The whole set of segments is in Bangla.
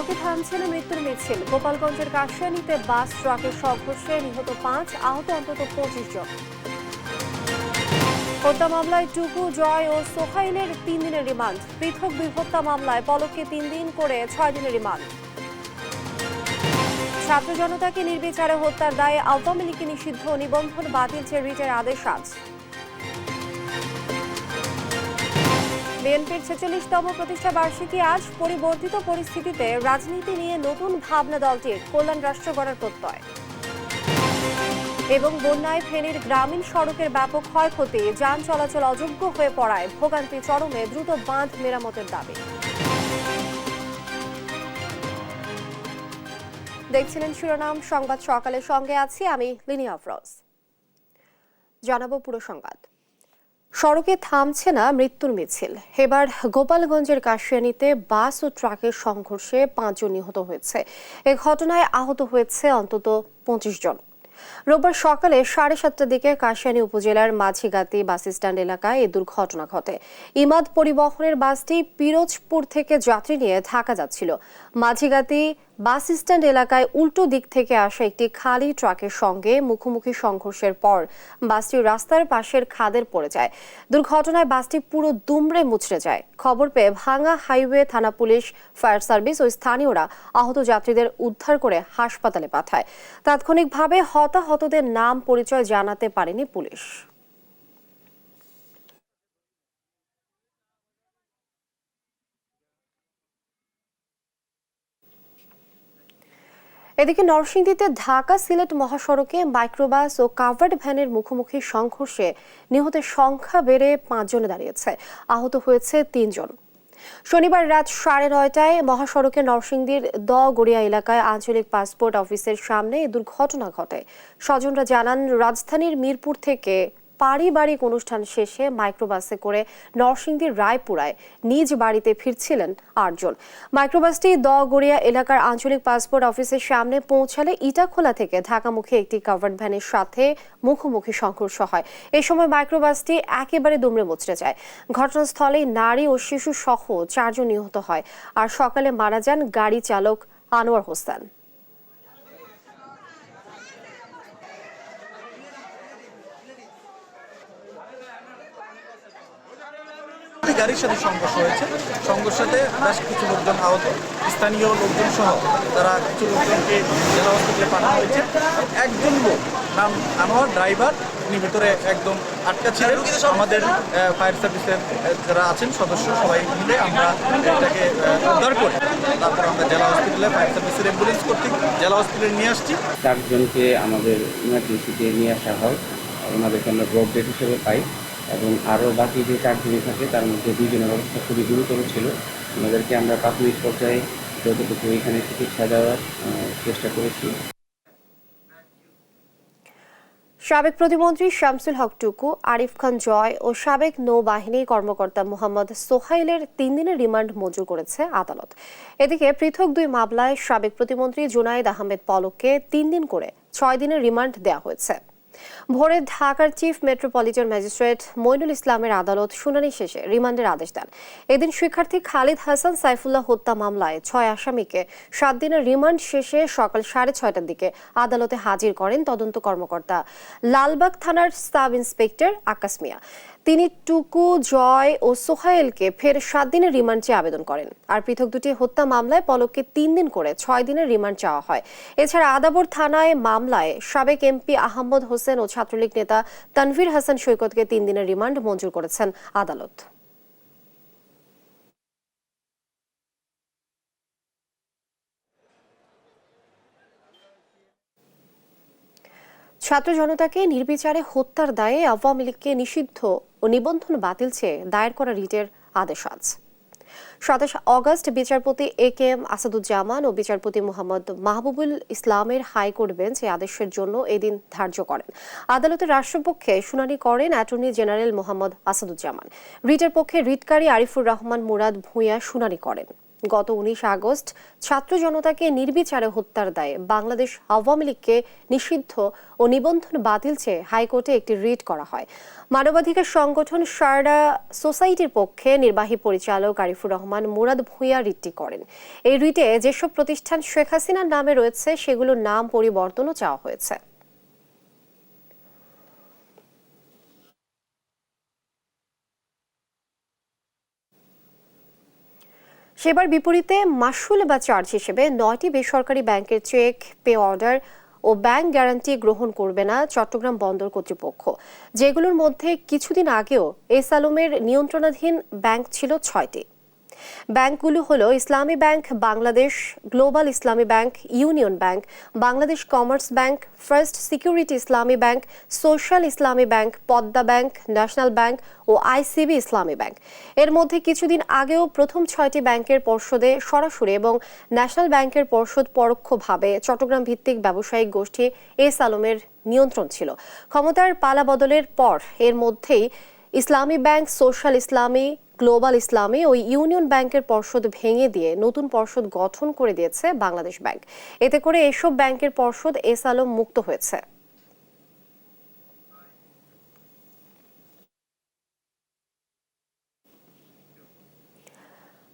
সড়কে থামছে না মৃত্যুর মিছিল। গোপালগঞ্জের কাশিয়ানীতে বাস ট্রাকের সংঘর্ষে নিহত 5, আহত অন্তত 25 জন। হত্যা মামলায় টুকু, জয় ও সোহাইলের 3 দিনের রিমান্ড। পৃথক 2 হত্যা মামলায় পলককে 3 দিন করে 6 দিনের রিমান্ড। ছাত্র জনতাকে নির্বিচারে হত্যার দায়ে আওয়ামী লীগকে নিষিদ্ধ নিবন্ধন বাতিল চেয়ে রিটের আদেশ আজ। বিএনপির 46তম প্রতিষ্ঠা বার্ষিকী আজ। পরিবর্তিত পরিস্থিতিতে রাজনীতি নিয়ে নতুন ভাবনা দলটির, কল্যাণ রাষ্ট্র গড়ার প্রত্যয়। এবং বন্যায় ফেনীর গ্রামীণ সড়কের ব্যাপক ক্ষয়ক্ষতি, যান চলাচল অযোগ্য হয়ে পড়ায় ভোগান্তি চরমে, দ্রুত বাঁধ মেরামতের দাবি। দেখছিলেন শিরোনাম সংবাদ সকালের, সঙ্গে আছি আমি লিনি আফরোজ। জানাবো পুরো সংবাদ। সড়কে থামছে না মৃত্যুর মিছিল। এবার গোপালগঞ্জের কাশিয়ানীতে বাস ও ট্রাকের সংঘর্ষে 5 জন নিহত হয়েছে। এ ঘটনায় আহত হয়েছে অন্তত 25 জন। রোববার সকালে 7:30টার দিকে কাশিয়ানী উপজেলার মাঝিগাতি বাস স্ট্যান্ড এলাকায় এই দুর্ঘটনা ঘটে। ইমাদ পরিবহনের বাসটি পিরোজপুর থেকে যাত্রী নিয়ে ঢাকা যাচ্ছিল। মাঝিগাতি বাস স্ট্যান্ড এলাকায় উল্টো দিক থেকে আসা একটি খালি ট্রাকের সঙ্গে মুখোমুখি সংঘর্ষের পর বাসটি রাস্তার পাশের খাদের পড়ে যায়। দুর্ঘটনায় বাসটি পুরো দুমড়ে মুচড়ে যায়। খবর পেয়ে ভাঙ্গা হাইওয়ে থানা পুলিশ, ফায়ার সার্ভিস ও স্থানীয়রা আহত যাত্রীদের উদ্ধার করে হাসপাতালে পাঠায়। তাৎক্ষণিকভাবে হতাহতদের নাম পরিচয় জানাতে পারেনি পুলিশ। এদিকে নরসিংদীতে ঢাকা সিলেট মহাসড়কে মাইক্রোবাস ও কাভার্ড ভ্যানের মুখোমুখি সংঘর্ষে নিহতের সংখ্যা বেড়ে 5 জনে দাঁড়িয়েছে। আহত হয়েছে 3 জন। শনিবার রাত 9:30টায় মহাসড়কে নরসিংদীর গড়িয়া এলাকায় আঞ্চলিক পাসপোর্ট অফিসের সামনে এই দুর্ঘটনা ঘটে। স্বজনরা জানান, রাজধানীর মিরপুর থেকে পারিবারিক অনুষ্ঠান শেষে মাইক্রোবাসে করে নরসিংদীর রায়পুরায় নিজ বাড়িতে ফিরছিলেন 8 জন। মাইক্রোবাসটি গড়িয়া এলাকার আঞ্চলিক পাসপোর্ট অফিসের সামনে পৌঁছালে ইটাখোলা থেকে ঢাকামুখী একটি কাভার্ড ভ্যানের সাথে মুখোমুখি সংঘর্ষ হয়। এই সময় মাইক্রোবাসটি একেবারে দুমড়ে মুচড়ে যায়। ঘটনাস্থলে নারী ও শিশু সহ 4 জন নিহত হয়। আর সকালে মারা যান গাড়ি চালক আনোয়ার হোসেন। গাড়ির সাথে সংঘর্ষ হয়েছে। সংঘর্ষে বেশ কিছু লোকজন আহত, স্থানীয় লোকজন সহ তারা কিছু লোকজনকে জেলা হসপিটালে পাঠানো হয়েছে। একজন লোক নাম আনোয়ার, ড্রাইভার, তিনি ভিতরে একদম আটকা ছিলেন। আমাদের ফায়ার সার্ভিসের যারা আছেন সদস্য সবাই মিলে আমরা এটাকে উদ্ধার করি। তারপর আমরা জেলা হসপিটালে ফায়ার সার্ভিসের অ্যাম্বুলেন্স কর্তৃক জেলা হসপিটালে নিয়ে আসছি। 4 জনকে আমাদের ইমার্জেন্সিতে নিয়ে আসা হয়, ওনাদেরকে আমরা ব্রড ডেথ হিসেবে পাই। এবং আরও বাকি যে 4 জন থাকে তার মধ্যে 2 জনের অবস্থা খুবই গুরুতর ছিল। ওনাদেরকে আমরা প্রাথমিক পর্যায়ে যতটুকু এখানে চিকিৎসা দেওয়ার চেষ্টা করেছি। সাবেক প্রতিমন্ত্রী শামসুল হক টুকু, আরিফ খান জয় ও সাবেক নৌবাহিনী কর্মকর্তা মোহাম্মদ সোহাইলের 3 দিনের রিমান্ড মঞ্জুর করেছে আদালত। এদিকে পৃথক 2 মামলায় সাবেক প্রতিমন্ত্রী জুনায়েদ আহমেদ পলককে 3 দিন করে 6 দিনের রিমান্ড দেওয়া হয়েছে। ভোরে ঢাকার চিফ মেট্রোপলিটন ম্যাজিস্ট্রেট মইনুল ইসলামের আদালত শুনানি শেষে রিমান্ডের আদেশ দেন। এদিন শিক্ষার্থী খালিদ হাসান সাইফুল্লাহ হত্যা মামলায় 6 আসামিকে 7 দিনের রিমান্ড শেষে সকাল 6:30টার দিকে আদালতে হাজির করেন তদন্ত কর্মকর্তা লালবাগ থানার সাব ইন্সপেক্টর আকাশ মিয়া। তিনি টুকু, জয় ও সোহাইলকে ফের 7 দিনের রিমান্ড চেয়ে আবেদন করেন। আর পৃথক 2টি হত্যা মামলায় পলককে 3 দিন করে 6 দিনের রিমান্ড চাওয়া হয়। এছাড়া আদাবর থানায় মামলায় সাবেক এমপি আহমদ হোসেন ও ছাত্রলীগ নেতা তানভীর হাসান সৈকতকে 3 দিনের রিমান্ড মঞ্জুর করেছেন আদালত। ছাত্র জনতাকে নির্বিচারে হত্যার দায়ে আওয়ামী লীগকে নিষিদ্ধ ও নিবন্ধন বাতিল চেয়ে দায়ের করা রিটের আদেশ আজ। 27 অগস্ট বিচারপতি এ.কে.এম. আসাদুজ্জামান ও বিচারপতি মোহাম্মদ মাহবুবুল ইসলামের হাইকোর্ট বেঞ্চ এই আদেশের জন্য এদিন ধার্য করেন। আদালতের রাষ্ট্রপক্ষে শুনানি করেন অ্যাটর্নি জেনারেল মোহাম্মদ আসাদুজ্জামান। রিটের পক্ষে রিটকারী আরিফুর রহমান মুরাদ ভূঁইয়া শুনানি করেন। গত 19 আগস্ট ছাত্র জনতাকে নির্বিচারে হত্যার দায়ে বাংলাদেশ আওয়ামী লীগকে নিষিদ্ধ ও নিবন্ধন বাতিল চেয়ে হাইকোর্টে একটি রিট করা হয়। মানবাধিকার সংগঠন সারদা সোসাইটির পক্ষে নির্বাহী পরিচালক আরিফুর রহমান মুরাদ ভূঁইয়া রিটটি করেন। এই রিটে যেসব প্রতিষ্ঠান শেখ হাসিনার নামে রয়েছে সেগুলোর নাম পরিবর্তনও চাওয়া হয়েছে। সেবার বিপরীতে মাসুল বা চার্জ হিসেবে 9টি বেসরকারি ব্যাংকের চেক, পে অর্ডার ও ব্যাংক গ্যারান্টি গ্রহণ করবে না চট্টগ্রাম বন্দর কর্তৃপক্ষ, যেগুলোর মধ্যে কিছুদিন আগেও এস আলমের নিয়ন্ত্রণাধীন ব্যাংক ছিল 6টি। ব্যাংকগুলো হলো Islami bank Bangladesh, global Islami bank, union bank, Bangladesh commerce bank, first security Islami bank, social Islami bank, Padma bank, national bank ও আইসিবি ইসলামী ব্যাংক। এর মধ্যে কিছুদিন আগেও প্রথম 6টি ব্যাংকের পর্ষদে সরাসরি এবং ন্যাশনাল ব্যাংকের পর্ষদ পরোক্ষভাবে চট্টগ্রাম ভিত্তিক ব্যবসায়িক গোষ্ঠী এস আলমের নিয়ন্ত্রণ ছিল। ক্ষমতার পালা বদলের পর এর মধ্যেই ইসলামী ব্যাংক, সোশ্যাল ইসলামী, গ্লোবাল ইসলামী ও ইউনিয়ন ব্যাংকের পর্ষদ ভেঙে দিয়ে নতুন পর্ষদ গঠন করে দিয়েছে বাংলাদেশ ব্যাংক। এতে করে এসব ব্যাংকের পর্ষদ এস আলম মুক্ত হয়েছে।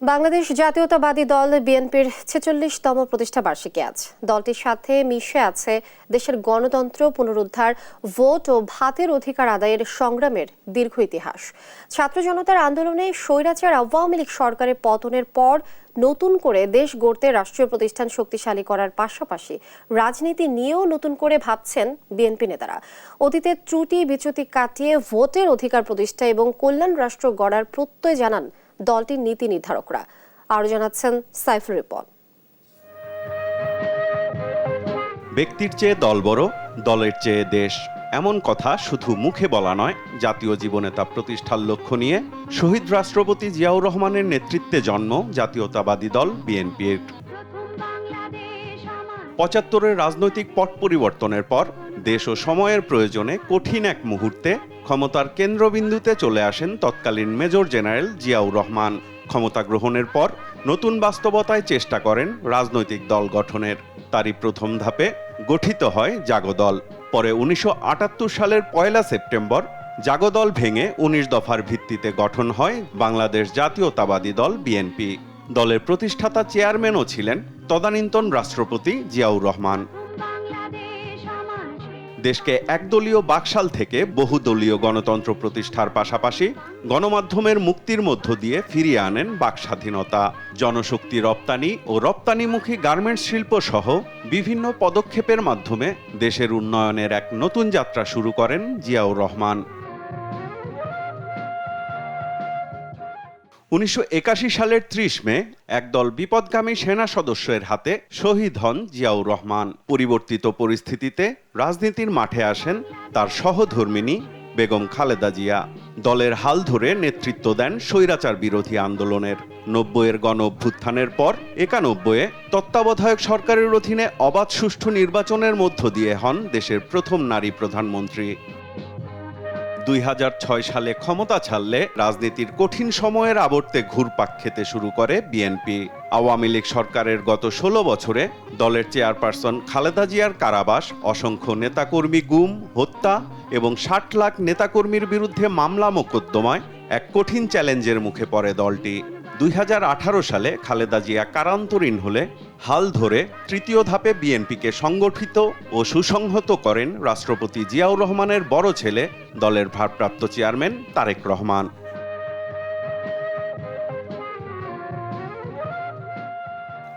বাংলাদেশ জাতীয়তাবাদী দল বিএনপির 46তম প্রতিষ্ঠা বার্ষিকী আজ। দলটির সাথে মিশে আছে দেশের গণতন্ত্র পুনরুদ্ধার, ভোট ও ভাতের অধিকার আদায়ের সংগ্রামের দীর্ঘ ইতিহাস। ছাত্র জনতার আন্দোলনে স্বৈরাচার আওয়ামী লীগ সরকারের পতনের পর নতুন করে দেশ গড়তে রাষ্ট্রীয় প্রতিষ্ঠান শক্তিশালী করার পাশাপাশি রাজনীতি নিয়েও নতুন করে ভাবছেন বিএনপি নেতারা। অতীতের ত্রুটি বিচ্যুতি কাটিয়ে ভোটের অধিকার প্রতিষ্ঠা এবং কল্যাণ রাষ্ট্র গড়ার প্রত্যয় জানান দলটির নীতি নির্ধারকরা। আরো জানাচ্ছেন সাইফুর রিপন। ব্যক্তির চেয়ে দল বড়, দলের চেয়ে দেশ, এমন কথা শুধু মুখে বলা নয়, জাতীয় জীবনে তা প্রতিষ্ঠার লক্ষ্য নিয়ে শহীদ রাষ্ট্রপতি জিয়াউর রহমানের নেতৃত্বে জন্ম জাতীয়তাবাদী দল বিএনপির। ৭৫-এর রাজনৈতিক পট পরিবর্তনের পর দেশ ও সময়ের প্রয়োজনে কঠিন এক মুহূর্তে ক্ষমতার কেন্দ্রবিন্দুতে চলে আসেন তৎকালীন মেজর জেনারেল জিয়াউর রহমান। ক্ষমতা গ্রহণের পর নতুন বাস্তবতায় চেষ্টা করেন রাজনৈতিক দল গঠনের। তারই প্রথম ধাপে গঠিত হয় জাগদল। পরে ১৯৭৮ সালের ১ সেপ্টেম্বর জাগদল ভেঙে ১৯ দফার ভিত্তিতে গঠন হয় বাংলাদেশ জাতীয়তাবাদী দল বিএনপি। দলের প্রতিষ্ঠাতা চেয়ারম্যানও ছিলেন তদানীন্তন রাষ্ট্রপতি জিয়াউর রহমান। দেশকে একদলীয় বাকশাল থেকে বহুদলীয় গণতন্ত্র প্রতিষ্ঠার পাশাপাশি গণমাধ্যমের মুক্তির মধ্য দিয়ে ফিরিয়ে আনেন বাকস্বাধীনতা। জনশক্তি রপ্তানি ও রপ্তানিমুখী গার্মেন্টস শিল্প সহ বিভিন্ন পদক্ষেপের মাধ্যমে দেশের উন্নয়নের এক নতুন যাত্রা শুরু করেন জিয়াউর রহমান। ১৯৮১ সালের ৩০ মে একদল বিপদগামী সেনা সদস্যের হাতে শহীদ হন জিয়াউর রহমান। পরিবর্তিত পরিস্থিতিতে রাজনীতির মাঠে আসেন তার সহধর্মিণী বেগম খালেদা জিয়া। দলের হাল ধরে নেতৃত্ব দেন স্বৈরাচার বিরোধী আন্দোলনের। ৯০-এর গণ অভ্যুত্থানের পর ৯১-এ তত্ত্বাবধায়ক সরকারের অধীনে অবাধ সুষ্ঠু নির্বাচনের মধ্য দিয়ে হন দেশের প্রথম নারী প্রধানমন্ত্রী। ২০০৬ সালে ক্ষমতা ছাড়লে রাজনীতির কঠিন সময়ের আবর্তে ঘুরপাক খেতে শুরু করে বিএনপি। আওয়ামী লীগ সরকারের গত ১৬ বছরে দলের চেয়ারপারসন খালেদা জিয়ার কারাবাস, অসংখ্য নেতাকর্মী গুম, হত্যা এবং ৬০ লাখ নেতাকর্মীর বিরুদ্ধে মামলা মোকদ্দমায় এক কঠিন চ্যালেঞ্জের মুখে পড়ে দলটি। ২০১৮ সালে খালেদা জিয়া কারান্তরীণ হলে হাল ধরে তৃতীয় ধাপে বিএনপিকে সংগঠিত ও সুসংহত করেন রাষ্ট্রপতি জিয়াউর রহমানের বড় ছেলে দলের ভারপ্রাপ্ত চেয়ারম্যান তারেক রহমান।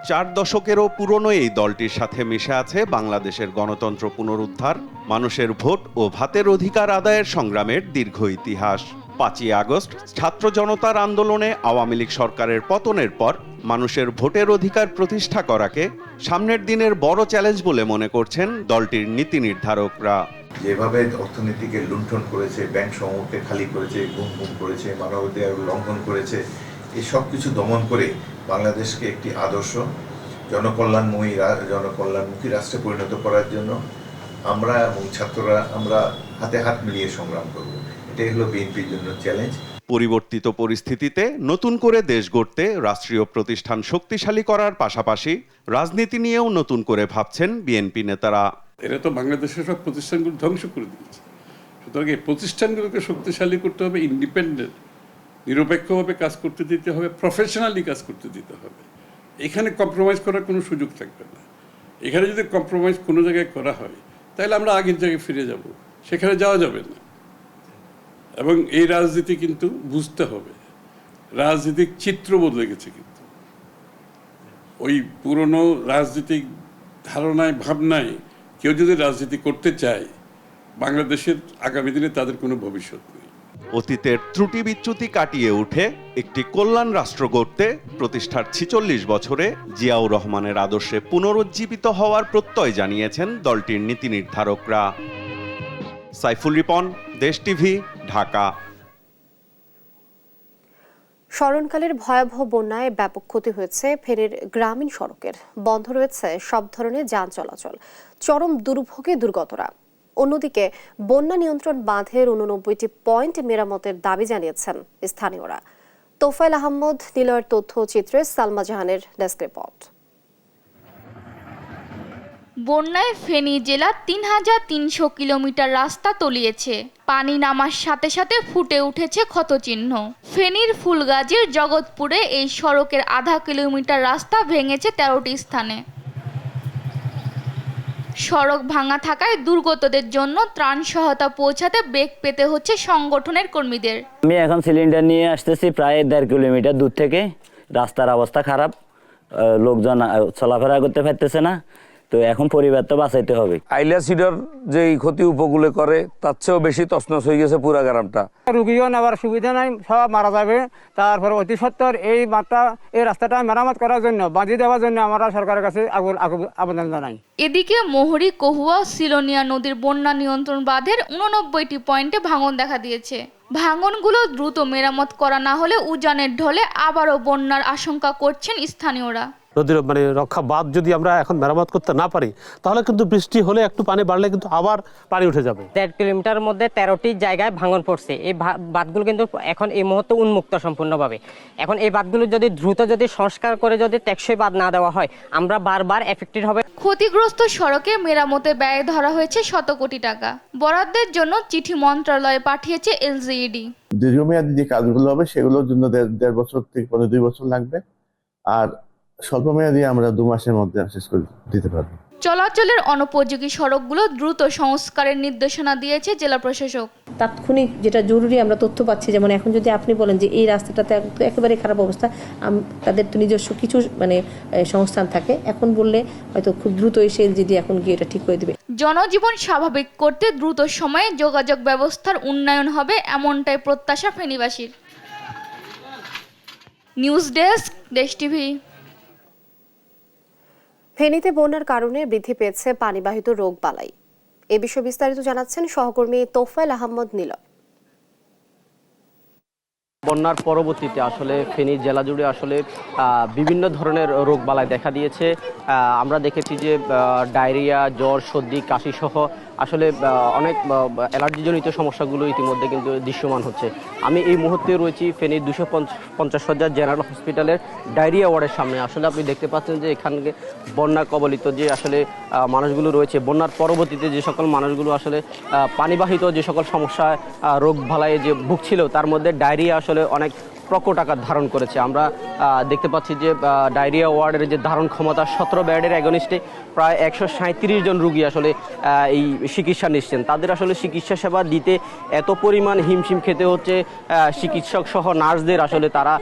৪ দশকেরও পুরনো এই দলটির সাথে মিশে আছে বাংলাদেশের গণতন্ত্র পুনরুদ্ধার, মানুষের ভোট ও ভাতের অধিকার আদায়ের সংগ্রামের দীর্ঘ ইতিহাস। ৫ই আগস্ট ছাত্র জনতার আন্দোলনে আওয়ামী লীগ সরকারের পতনের পর মানুষের ভোটের অধিকার প্রতিষ্ঠা করাকে সামনের দিনের বড় চ্যালেঞ্জ বলে মনে করছেন দলটির নীতি নির্ধারকরা। যেভাবে অর্থনীতিকে লুণ্ঠন করেছে, ব্যাংক সমূহকে খালি করেছে, গুম করেছে, মানবাধিকার লঙ্ঘন করেছে, এই সব কিছু দমন করে বাংলাদেশকে একটি আদর্শ জনকল্যাণমুখী রাষ্ট্রে পরিণত করার জন্য আমরা এবং ছাত্ররা আমরা হাতে হাত মিলিয়ে সংগ্রাম করব। এটাই হলো বিএনপির জন্য চ্যালেঞ্জ। পরিবর্তিত পরিস্থিতিতে নতুন করে দেশ গড়তে রাষ্ট্রীয় প্রতিষ্ঠান শক্তিশালী করার পাশাপাশি রাজনীতি নিয়েও নতুন করে ভাবছেন বিএনপি নেতারা। এরা তো বাংলাদেশের সব প্রতিষ্ঠানগুলো ধ্বংস করে দিয়েছে, সুতরাং এই প্রতিষ্ঠানগুলোকে শক্তিশালী করতে হবে, ইন্ডিপেন্ডেন্ট নিরপেক্ষভাবে কাজ করতে দিতে হবে, প্রফেশনালি কাজ করতে দিতে হবে। এখানে কম্প্রোমাইজ করার কোনো সুযোগ থাকবে না। এখানে যদি কম্প্রোমাইজ কোনো জায়গায় করা হয় তাহলে আমরা আগের জায়গায় ফিরে যাব, সেখানে যাওয়া যাবে না। এবং এই রাজনীতি কিন্তু বুঝতে হবে, রাজনৈতিক চিত্র বদলে গেছে। কিন্তু ওই পুরনো রাজনৈতিক ধারণায় ভাবনায় কেউ যদি রাজনীতি করতে চায়, বাংলাদেশের আগামী দিনে তাদের কোনো ভবিষ্যৎ নেই। অতীতের ত্রুটি বিচ্যুতি কাটিয়ে উঠে একটি কল্যাণ রাষ্ট্র গড়তে প্রতিষ্ঠার ৪৬ বছরে জিয়াউর রহমানের আদর্শে পুনরুজ্জীবিত হওয়ার প্রত্যয় জানিয়েছেন দলটির নীতি নির্ধারকরা। সাইফুল রিপন, দেশ টিভি, ঢাকা। স্মরণকালের ভয়াবহ বন্যায় ব্যাপক ক্ষতি হয়েছে ফেনীর গ্রামীণ সড়কের। বন্ধ রয়েছে সব ধরনের যান চলাচল, চরম দুর্ভোগে দুর্গতরা। অন্যদিকে বন্যা নিয়ন্ত্রণ বাঁধের ৮৯টি পয়েন্ট মেরামতের দাবি জানিয়েছেন স্থানীয়রা। তোফায়েল আহমদ নিলয়ের তথ্যচিত্রে সালমা জাহানের ডেস্ক রিপোর্ট। বন্যায় ফেনী জেলা ৩,৩০০ কিলোমিটার রাস্তা তলিয়েছে। পানি নামার সাথে সাথে ফুটে উঠেছে ক্ষতচিহ্ন। ফেনীর ফুলগাজীর জগৎপুরে এই সড়কের আধা কিলোমিটার রাস্তা ভেঙেছে ১৩টি স্থানে। সড়ক ভাঙা থাকায় দুর্গতদের জন্য ত্রাণ সহায়তা পৌঁছাতে বেগ পেতে হচ্ছে সংগঠনের কর্মীদের। আমি এখন সিলিন্ডার নিয়ে আসতেছি প্রায় ১.৫ কিলোমিটার দূর থেকে। রাস্তার অবস্থা খারাপ, লোকজন চলাফেরা করতে পারতেছে না, তো এখন পরিবার তো বাঁচাইতে হবে। আইলা সিডর যে ক্ষতি উপকূলে করে তার চেয়েও বেশি তছনছ হয়ে গেছে পুরা গ্রামটা। রুগীও নেওয়ার সুবিধা নাই, সব মারা যাবে। তারপর অতি সত্বর এই রাস্তাটা মেরামত করার জন্য, বাঁধিয়ে দেওয়ার জন্য আমরা সরকারের কাছে আবেদন জানাই। এদিকে মোহরী, কহুয়া, সিলোনিয়া নদীর বন্যা নিয়ন্ত্রণ বাঁধের ৮৯টি পয়েন্টে ভাঙন দেখা দিয়েছে। ভাঙনগুলো দ্রুত মেরামত করা না হলে উজানের ঢলে আবারও বন্যার আশঙ্কা করছেন স্থানীয়রা। নদীর রক্ষা বাঁধ যদি আমরা এখন মেরামত করতে না পারি, তাহলে কিন্তু বৃষ্টি হলে একটু পানি বাড়লে কিন্তু আবার পানি উঠে যাবে। ১.৫ কিলোমিটার মধ্যে ১৩টি জায়গায় ভাঙন পড়ছে। এই বাঁধগুলো কিন্তু এখন এই মুহূর্তে উন্মুক্ত সম্পূর্ণভাবে। এখন এই বাঁধগুলো যদি দ্রুত সংস্কার করে টেকসই বাঁধ না দেওয়া হয়, আমরা বারবার এফেক্টেড হবে। ক্ষতিগ্রস্ত সড়কে মেরামতে ব্যয় ধরা হয়েছে শত কোটি টাকা। বরাদ্দের জন্য চিঠি মন্ত্রণালয়ে পাঠিয়েছে এলজিইডি। দীর্ঘমেয়াদী যে কাজগুলো হবে সেগুলোর জন্য ১.৫ বছর থেকে ২ বছর লাগবে, আর স্বল্পমেয়াদী আমরা ২ মাসের মধ্যে শেষ করে দিতে পারবো। চলাচলের অনুপযোগী সড়কগুলো দ্রুত সংস্কারের নির্দেশনা দিয়েছে জেলা প্রশাসক। তাৎক্ষণিক যেটা জরুরি আমরা তথ্য পাচ্ছি, যেমন এখন যদি আপনি বলেন যে এই রাস্তাটাতে একেবারে খারাপ অবস্থা, তাদের তো নিজস্ব কিছু সংস্থান থাকে, এখন বললে হয়তো খুব দ্রুত এসে এলজিডি এখন গিয়ে এটা ঠিক করে দেবে। জনজীবন স্বাভাবিক করতে দ্রুত সময়ে যোগাযোগ ব্যবস্থার উন্নয়ন হবে, এমনটাই প্রত্যাশা ফেনীবাসীর। নিউজ ডেস্ক, দেশ টিভি। ফেনীতে বন্যার কারণে বৃদ্ধি পেয়েছে পানিবাহিত রোগবালাই। এ বিষয়ে বিস্তারিত জানাচ্ছেন সহকর্মী তোফায়েল আহমদ নিলয়। বন্যার পরবর্তীতে আসলে ফেনী জেলা জুড়ে আসলে বিভিন্ন ধরনের রোগবালাই দেখা দিয়েছে। আমরা দেখেছি যে ডায়রিয়া, জ্বর, সর্দি, কাশি সহ আসলে অনেক অ্যালার্জিজনিত সমস্যাগুলো ইতিমধ্যে কিন্তু দৃশ্যমান হচ্ছে। আমি এই মুহূর্তে রয়েছি ফেনীর 250 শয্যার জেনারেল হসপিটালের ডায়রিয়া ওয়ার্ডের সামনে। আসলে আপনি দেখতে পাচ্ছেন যে এখানে বন্যা কবলিত যে আসলে মানুষগুলো রয়েছে, বন্যার পরবর্তীতে যে সকল মানুষগুলো আসলে পানিবাহিত যে সকল সমস্যায় রোগবালাই যে ভুগছিল, তার মধ্যে ডায়রিয়া আসলে অনেক প্রকট আকার ধারণ করেছে। আমরা দেখতে পাচ্ছি যে ডায়রিয়া ওয়ার্ডের যে ধারণ ক্ষমতা 17 বেডের অ্যাগনিস্টে প্রায় 137 জন রুগী আসলে এই চিকিৎসা নিচ্ছেন। তাদের আসলে চিকিৎসা সেবা দিতে এত পরিমাণ হিমশিম খেতে হচ্ছে চিকিৎসক সহ নার্সদের। আসলে তারা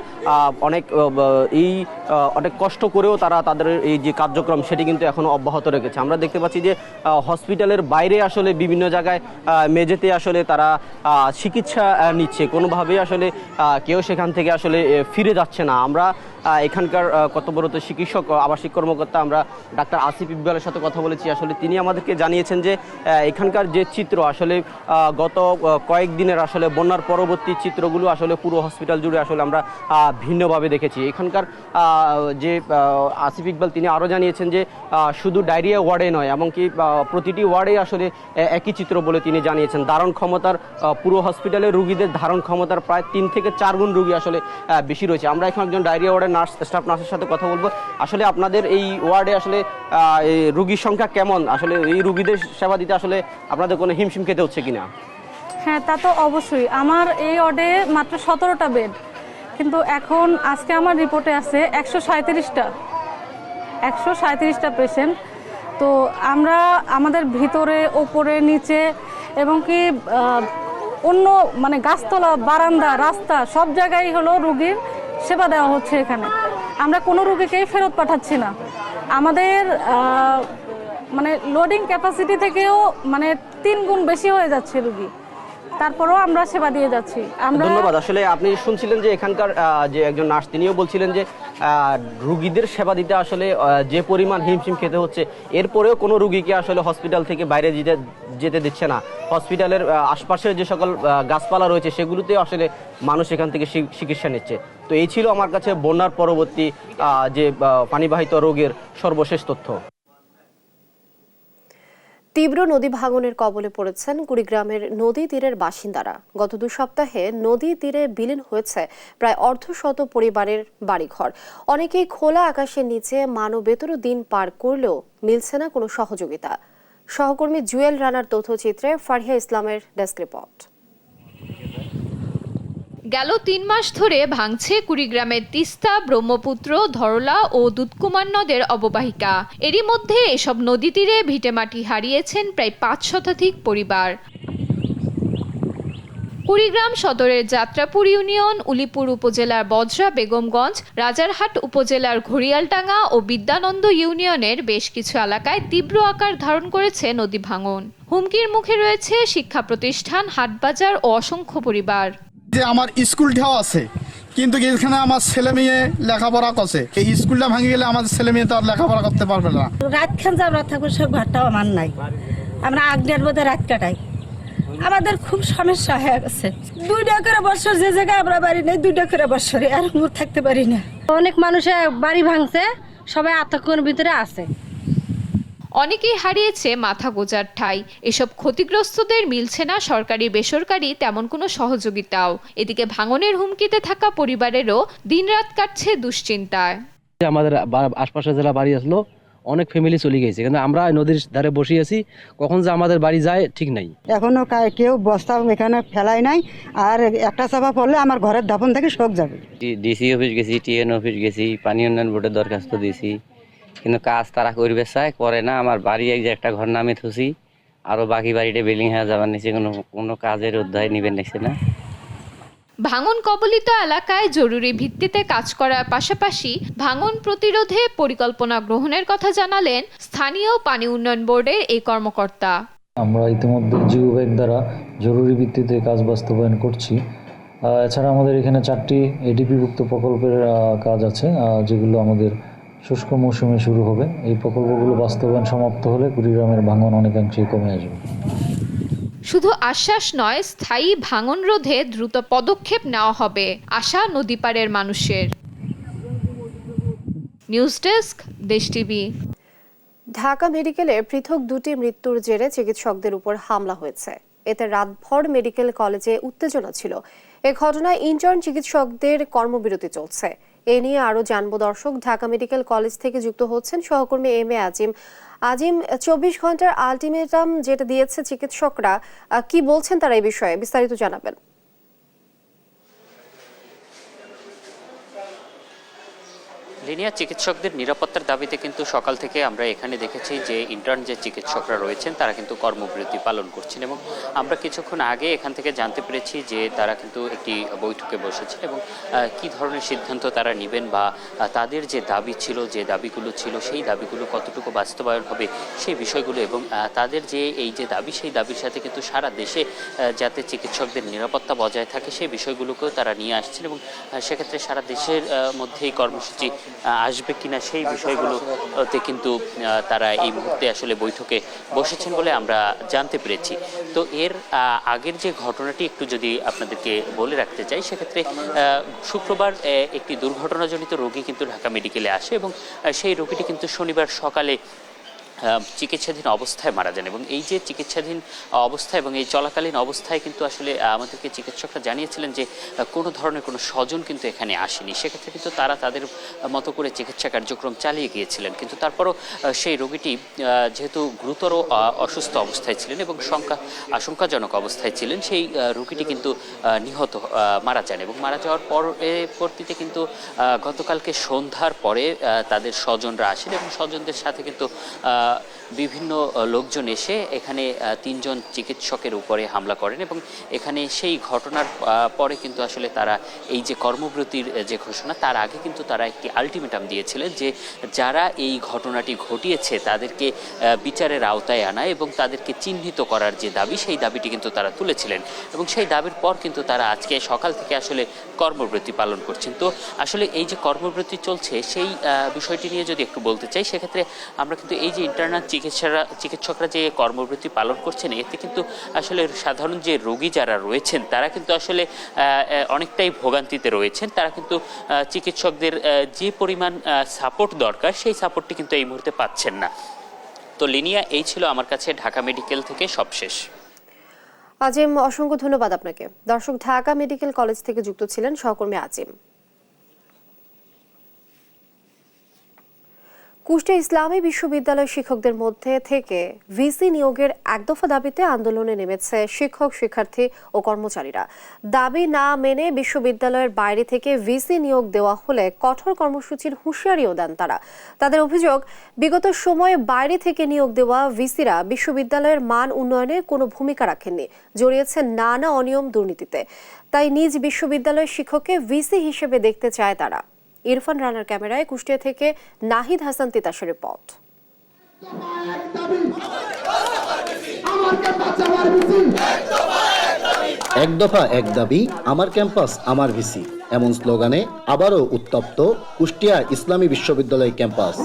অনেক কষ্ট করেও তাদের এই যে কার্যক্রম সেটি কিন্তু এখনো অব্যাহত রেখেছে। আমরা দেখতে পাচ্ছি যে হসপিটালের বাইরে আসলে বিভিন্ন জায়গায় মেঝেতে আসলে তারা চিকিৎসা নিচ্ছে, কোনোভাবেই আসলে কেউ সেখান থেকে থেকে আসলে ফিরে যাচ্ছে না। আমরা এখানকার কর্তব্যরত চিকিৎসক আবাসিক কর্মকর্তা আমরা ডাক্তার আসিফ ইকবালের সাথে কথা বলেছি। আসলে তিনি আমাদেরকে জানিয়েছেন যে এখানকার যে চিত্র আসলে গত কয়েকদিনের আসলে বন্যার পরবর্তী চিত্রগুলো আসলে পুরো হসপিটাল জুড়ে আসলে আমরা ভিন্নভাবে দেখেছি। এখানকার যে আসিফ ইকবাল তিনি আরও জানিয়েছেন যে শুধু ডায়রিয়া ওয়ার্ডে নয়, এমনকি প্রতিটি ওয়ার্ডে আসলে একই চিত্র বলে তিনি জানিয়েছেন। ধারণ ক্ষমতার পুরো হসপিটালের রুগীদের ধারণ ক্ষমতার প্রায় 3 থেকে 4 গুণ রুগী আসলে বেশি রয়েছে। আমরা এখন একজন ডায়রিয়া ওয়ার্ডের স্টাফ নার্সের সাথে কথা বলবো। আসলে আপনাদের এই ওয়ার্ডে আসলে রুগীর সংখ্যা কেমন? আসলে এই রুগীদের সেবা দিতে আসলে আপনাদের কোনো হিমশিম খেতে হচ্ছে কিনা? হ্যাঁ, তা তো অবশ্যই। আমার এই ওয়ার্ডে মাত্র 17টা বেড, কিন্তু এখন আজকে আমার রিপোর্টে আছে 137টা পেশেন্ট। তো আমরা আমাদের ভিতরে, ওপরে, নিচে এবং কি অন্য মানে গাছতলা, বারান্দা, রাস্তা সব জায়গায় হলো রুগীর সেবা দেওয়া হচ্ছে। এখানে আমরা কোনো রুগীকেই ফেরত পাঠাচ্ছি না। আমাদের মানে লোডিং ক্যাপাসিটি থেকেও মানে 3 গুণ বেশি হয়ে যাচ্ছে রুগী, তারপরেও আমরা সেবা দিয়ে যাচ্ছি। ধন্যবাদ। আসলে আপনি শুনছিলেন যে এখানকার যে একজন নার্স তিনিও বলছিলেন যে রুগীদের সেবা দিতে আসলে যে পরিমাণ হিমশিম খেতে হচ্ছে, এরপরেও কোনো রুগীকে আসলে হসপিটাল থেকে বাইরে যেতে দিচ্ছে না। হসপিটালের আশপাশের যে সকল গাছপালা রয়েছে সেগুলোতে আসলে মানুষ এখান থেকে চিকিৎসা নিচ্ছে। তো এই ছিল আমার কাছে বন্যার পরবর্তী যে পানিবাহিত রোগের সর্বশেষ তথ্য। তীব্র নদী ভাঙনের কবলে পড়েছেন কুড়িগ্রামের নদী তীরের বাসিন্দারা। গত 2 সপ্তাহে নদী তীরে বিলীন হয়েছে প্রায় অর্ধশত পরিবারের বাড়িঘর। অনেকেই খোলা আকাশের নিচে মানবেতর দিন পার করলেও মিলছে না কোনো সহযোগিতা। সহকর্মী জুয়েল রানার তথ্যচিত্রে ফারিয়া ইসলামের ডেস্ক রিপোর্ট। গেল 3 মাস ধরে ভাঙছে কুড়িগ্রামের তিস্তা, ব্রহ্মপুত্র, ধরলা ও দুধকুমার নদের অববাহিকা। এরই মধ্যে এসব নদী তীরে ভিটেমাটি হারিয়েছেন প্রায় 5 শতাধিক পরিবার। কুড়িগ্রাম সদরের যাত্রাপুর ইউনিয়ন, উলিপুর উপজেলার বজরা বেগমগঞ্জ, রাজারহাট উপজেলার ঘড়িয়ালডাঙ্গা ও বিদ্যানন্দ ইউনিয়নের বেশ কিছু এলাকায় তীব্র আকার ধারণ করেছে নদী ভাঙন। হুমকির মুখে রয়েছে শিক্ষা প্রতিষ্ঠান, হাটবাজার ও অসংখ্য পরিবার। যে আমার স্কুলটাও আছে, কিন্তু এখানে আমার ছেলে মেয়ে লেখাপড়া করছে। এই স্কুলটা ভাঙে গেলে আমাদের ছেলে মেয়ে তো আর লেখাপড়া করতে পারবে না। রাত খান যে আমরা থাকবো সব ঘরটাও আমার নাই, আমরা আগের মধ্যে রাত কাটাই। আমাদের খুব সমস্যা হয়ে গেছে। 2টা করে বছর যে জায়গায় আমরা বাড়ি নেই, 2টা করে বছরে আর থাকতে পারি না। অনেক মানুষের বাড়ি ভাঙছে, সবাই আতঙ্কের ভিতরে আছে। অনেকেই হারিয়েছে মাথা গোজার ঠাঁই। এসব ক্ষতিগ্রস্তদের মিলছে না সরকারি বেসরকারি তেমন কোনো সহযোগিতাও। এদিকে ভাঙনের হুমকিতে থাকা পরিবারেরও দিনরাত কাটছে দুশ্চিন্তায়। আমাদের আশপাশের জেলা বাড়ি আসলো, অনেক ফ্যামিলি চলে গেছে, কিন্তু আমরা নদীর ধারে বসে আছি, কখন যে আমাদের বাড়ি যায় ঠিক নাই। এখনো কেউ বস্তা এখানে ফেলাই নাই, আর একটা চাপা পড়লে আমার ঘরের দাপন থেকে শোক যাবে। ডিসি অফিস গেছি, টিএন অফিস গেছি, পানি উন্নয়ন বোর্ডে দরখাস্ত দিয়েছি, কিন্তু কাজ তারা করবে চায়, করে না। আমার বাড়ি এক যে একটা ঘর নামে থুসি, আরো বাকি বাড়িটা বিল্ডিং হয়ে যাবার নিচে কোনো কাজের অধ্যায় নিবেন নিচ্ছে না। ভাঙন কবলিত এলাকায় জরুরি ভিত্তিতে কাজ করার পাশাপাশি ভাঙন প্রতিরোধে পরিকল্পনা গ্রহণের কথা জানালেন স্থানীয় পানি উন্নয়ন বোর্ডের এই কর্মকর্তা। আমরা ইতিমধ্যে জিও ব্যাগ দ্বারা জরুরি ভিত্তিতে কাজ বাস্তবায়ন করছি। এছাড়া আমাদের এখানে 4টি এডিপিভুক্ত প্রকল্পের কাজ আছে, যেগুলো আমাদের শুষ্ক মৌসুমে শুরু হবে। এই প্রকল্পগুলো বাস্তবায়ন সমাপ্ত হলে কুড়িগ্রামের ভাঙন অনেকাংশেই কমে আসবে। শুধু আশ্বাস নয়, স্থায়ী ভাঙন রোধে দ্রুত পদক্ষেপ নেওয়া হবে আশা নদীপাড়ের মানুষের। নিউজ ডেস্ক, দেশ টিভি। ঢাকা মেডিকেলে পৃথক 2টি মৃত্যুর জেরে চিকিৎসকদের উপর হামলা হয়েছে। এতে রাতভর মেডিকেল কলেজে উত্তেজনা ছিল। এ ঘটনায় ইন্টার্ন চিকিৎসকদের কর্মবিরতি চলছে। এ নিয়ে আরো জানবো দর্শক। ঢাকা মেডিকেল কলেজ থেকে যুক্ত হচ্ছেন সহকর্মী এম এ আজিম। 24 ঘন্টার আলটিমেটাম যেটা দিয়েছে চিকিৎসকরা, কি বলছেন তারা এই বিষয়ে বিস্তারিত জানাবেন। লিনিয়ার চিকিৎসকদের নিরাপত্তার দাবিতে কিন্তু সকাল থেকে আমরা এখানে দেখেছি যে ইন্টার্ন যে চিকিৎসকরা রয়েছেন তারা কিন্তু কর্মবিরতি পালন করছেন, এবং আমরা কিছুক্ষণ আগে এখান থেকে জানতে পেরেছি যে তারা কিন্তু একটি বৈঠকে বসেছেন এবং কি ধরনের সিদ্ধান্ত তারা নেবেন বা তাদের যে দাবি ছিল, যে দাবিগুলো ছিল, সেই দাবিগুলো কতটুকু বাস্তবায়ন হবে সেই বিষয়গুলো, এবং তাদের যে এই যে দাবি, সেই দাবির সাথে কিন্তু সারা দেশে যাতে চিকিৎসকদের নিরাপত্তা বজায় থাকে সেই বিষয়গুলোকেও তারা নিয়ে আসছেন, এবং সেক্ষেত্রে সারা দেশের মধ্যে এই কর্মসূচি আসবে কিনা সেই বিষয়গুলোতে কিন্তু তারা এই মুহূর্তে আসলে বৈঠকে বসেছেন বলে আমরা জানতে পেরেছি। তো এর আগের যে ঘটনাটি একটু যদি আপনাদেরকে বলে রাখতে চাই, সেক্ষেত্রে শুক্রবার একটি দুর্ঘটনাজনিত রোগী কিন্তু ঢাকা মেডিকেলে আসে এবং সেই রোগীটি কিন্তু শনিবার সকালে চিকিৎসাধীন অবস্থায় মারা যান, এবং এই যে চিকিৎসাধীন অবস্থা এবং এই চলাকালীন অবস্থায় কিন্তু আসলে আমাদেরকে চিকিৎসকরা জানিয়েছিলেন যে কোনো ধরনের কোনো স্বজন কিন্তু এখানে আসেনি। সেক্ষেত্রে কিন্তু তারা তাদের মতো করে চিকিৎসা কার্যক্রম চালিয়ে গিয়েছিলেন, কিন্তু তারপরও সেই রোগীটি যেহেতু গুরুতর অসুস্থ অবস্থায় ছিলেন এবং আশঙ্কাজনক অবস্থায় ছিলেন, সেই রোগীটি কিন্তু নিহত মারা যান, এবং মারা যাওয়ার পরবর্তীতে কিন্তু গতকালকে সন্ধ্যার পরে তাদের স্বজনরা আসেন এবং স্বজনদের সাথে কিন্তু বিভিন্ন লোকজন এসে এখানে 3 জন চিকিৎসকের উপরে হামলা করেন, এবং এখানে সেই ঘটনার পরে কিন্তু আসলে তারা এই যে কর্মবিরতির যে ঘোষণা, তার আগে কিন্তু তারা একটি আলটিমেটাম দিয়েছিলেন যে যারা এই ঘটনাটি ঘটিয়েছে তাদেরকে বিচারের আওতায় আনা এবং তাদেরকে চিহ্নিত করার যে দাবি, সেই দাবিটি কিন্তু তারা তুলেছিলেন, এবং সেই দাবির পর কিন্তু তারা আজকে সকাল থেকে আসলে কর্মবিরতি পালন করছেন। তো আসলে এই যে কর্মবিরতি চলছে সেই বিষয়টি নিয়ে যদি একটু বলতে চাই, সেক্ষেত্রে আমরা কিন্তু এই যে ইন্টারনাল চিকিৎসকরা যে কর্মবিরতি পালন করছেন, এতে কিন্তু আসলে সাধারণ যে রোগী যারা রয়েছেন তারা কিন্তু আসলে অনেকটাই ভোগান্তিতে রয়েছেন। তারা কিন্তু চিকিৎসকদের যে পরিমাণ সাপোর্ট দরকার সেই সাপোর্টটি কিন্তু এই মুহূর্তে পাচ্ছেন না। তো লিনিয়া, এই ছিল আমার কাছে ঢাকা মেডিকেল থেকে সবশেষ। আজিম, অসংখ্য ধন্যবাদ আপনাকে। দর্শক, ঢাকা মেডিকেল কলেজ থেকে যুক্ত ছিলেন সহকর্মী আজিম। কুষ্টিয়া ইসলামী বিশ্ববিদ্যালয়ের শিক্ষকদের মধ্যে থেকে ভিসি নিয়োগের একদফা দাবিতে আন্দোলনে নেমেছে শিক্ষক, শিক্ষার্থী ও কর্মচারীরা। দাবি না মেনে বিশ্ববিদ্যালয়ের বাইরে থেকে ভিসি নিয়োগ দেওয়া হলে কঠোর কর্মসূচির হুঁশিয়ারিও দেন তারা। তাদের অভিযোগ, বিগত সময়ে বাইরে থেকে নিয়োগ দেওয়া ভিসিরা বিশ্ববিদ্যালয়ের মান উন্নয়নে কোনো ভূমিকা রাখেননি, জড়িয়েছেন নানা অনিয়ম, দুর্নীতিতে। তাই নিজ বিশ্ববিদ্যালয়ের শিক্ষককে ভিসি হিসেবে দেখতে চায় তারা। ইরফান রানার ক্যামেরায় কুষ্টিয়া থেকে নাহিদ হাসান তিতাসের রিপোর্ট। এক দফা এক দাবি, আমার ক্যাম্পাস আমার ভিসি, এমন স্লোগানে আবারও উত্তপ্ত কুষ্টিয়া ইসলামী বিশ্ববিদ্যালয় ক্যাম্পাস।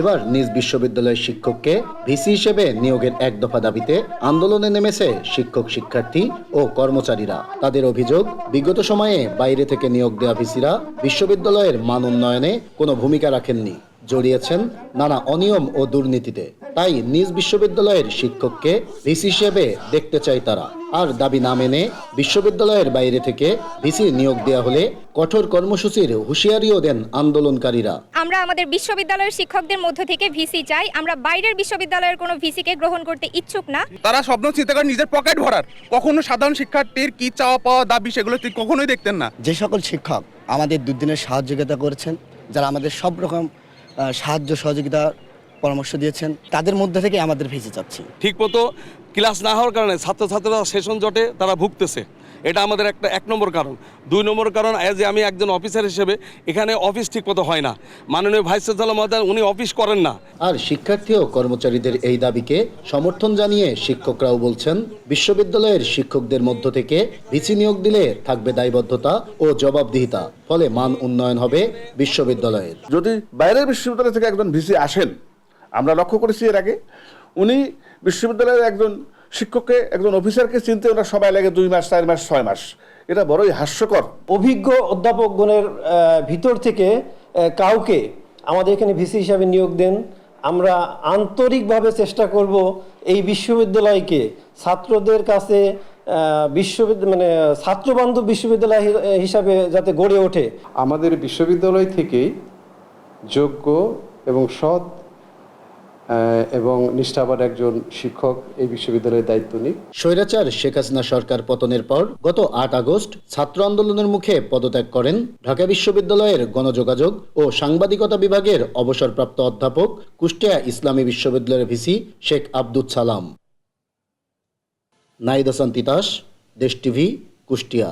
এবার নিজ বিশ্ববিদ্যালয়ের শিক্ষককে ভিসি হিসেবে নিয়োগের এক দফা দাবিতে আন্দোলনে নেমেছে শিক্ষক, শিক্ষার্থী ও কর্মচারীরা। তাদের অভিযোগ, বিগত সময়ে বাইরে থেকে নিয়োগ দেওয়া ভিসিরা বিশ্ববিদ্যালয়ের মান উন্নয়নে কোনো ভূমিকা রাখেননি, জড়িয়েছেন নানা অনিয়ম ও দুর্নীতিতে। তাই নিজ বিশ্ববিদ্যালয়ের শিক্ষককে ভিসি হিসেবে দেখতে চায় তারা। আর দাবি না মেনে বিশ্ববিদ্যালয়ের বাইরে থেকে ভিসি নিয়োগ দেওয়া হলে কঠোর কর্মসূচির হুঁশিয়ারিও দেন আন্দোলনকারীরা। আমরা আমাদের বিশ্ববিদ্যালয়ের শিক্ষকদের মধ্য থেকে ভিসি চাই, আমরা বাইরের বিশ্ববিদ্যালয়ের কোনো ভিসিকে গ্রহণ করতে ইচ্ছুক না। তারা স্বপ্ন চিন্তা করে নিজের পকেট ভরার, কখনো সাধারণ শিক্ষার্থীর কি চাওয়া পাওয়া দাবি সেগুলো কখনোই দেখতেন না। যে সকল শিক্ষক আমাদের দুদিনের সাহায্যতা করেছেন, যারা আমাদের সব রকম সাহায্য সহযোগিতা পরামর্শ দিয়েছেন, তাদের মধ্যে থেকে আমাদের ভিসি চাচ্ছি। ঠিকমতো ক্লাস না হওয়ার কারণে ছাত্রছাত্রীরা সেশন জটে তারা ভুগতেছে, এটা আমাদের এক নম্বর কারণ। 2 নম্বর কারণ, যে আমি একজন অফিসার হিসেবে এখানে অফিস ঠিকমতো হয় না, মাননীয় ভাইস চ্যান্সেলর মহোদয় উনি অফিস করেন না। আর শিক্ষার্থী ও কর্মচারীদের এই দাবিকে সমর্থন জানিয়ে শিক্ষকরাও বলছেন, বিশ্ববিদ্যালয়ের শিক্ষকদের মধ্য থেকে ভিসি নিয়োগ দিলে থাকবে দায়বদ্ধতা ও জবাবদিহিতা, ফলে মান উন্নয়ন হবে বিশ্ববিদ্যালয়ের। যদি বাইরের বিশ্ববিদ্যালয় থেকে একজন ভিসি আসেন, আমরা লক্ষ্য করেছি এর আগে, উনি বিশ্ববিদ্যালয়ের একজন শিক্ষককে, একজন অফিসারকে চিনতে ওনার সবাই লাগে 2 মাস, 4 মাস, 6 মাস। এটা বড়ই হাস্যকর। অভিজ্ঞ অধ্যাপকগণের ভিতর থেকে কাউকে আমাদের এখানে ভিসি হিসাবে নিয়োগ দেন। আমরা আন্তরিকভাবে চেষ্টা করব এই বিশ্ববিদ্যালয়কে ছাত্রদের কাছে ছাত্রবান্ধব বিশ্ববিদ্যালয় হিসাবে যাতে গড়ে ওঠে। আমাদের বিশ্ববিদ্যালয় থেকেই যোগ্য এবং সৎ এবং নিষ্ঠাবান একজন শিক্ষক এই বিশ্ববিদ্যালয়ের দায়িত্ব নিই। স্বৈরাচার শেখ হাসিনা সরকার পতনের পর গত 8 আগস্ট ছাত্র আন্দোলনের মুখে পদত্যাগ করেন ঢাকা বিশ্ববিদ্যালয়ের গণযোগাযোগ ও সাংবাদিকতা বিভাগের অবসরপ্রাপ্ত অধ্যাপক, কুষ্টিয়া ইসলামী বিশ্ববিদ্যালয়ের ভিসি শেখ আব্দুল সালাম। নাহিদ হাসান তিতাস, দেশ টিভি, কুষ্টিয়া।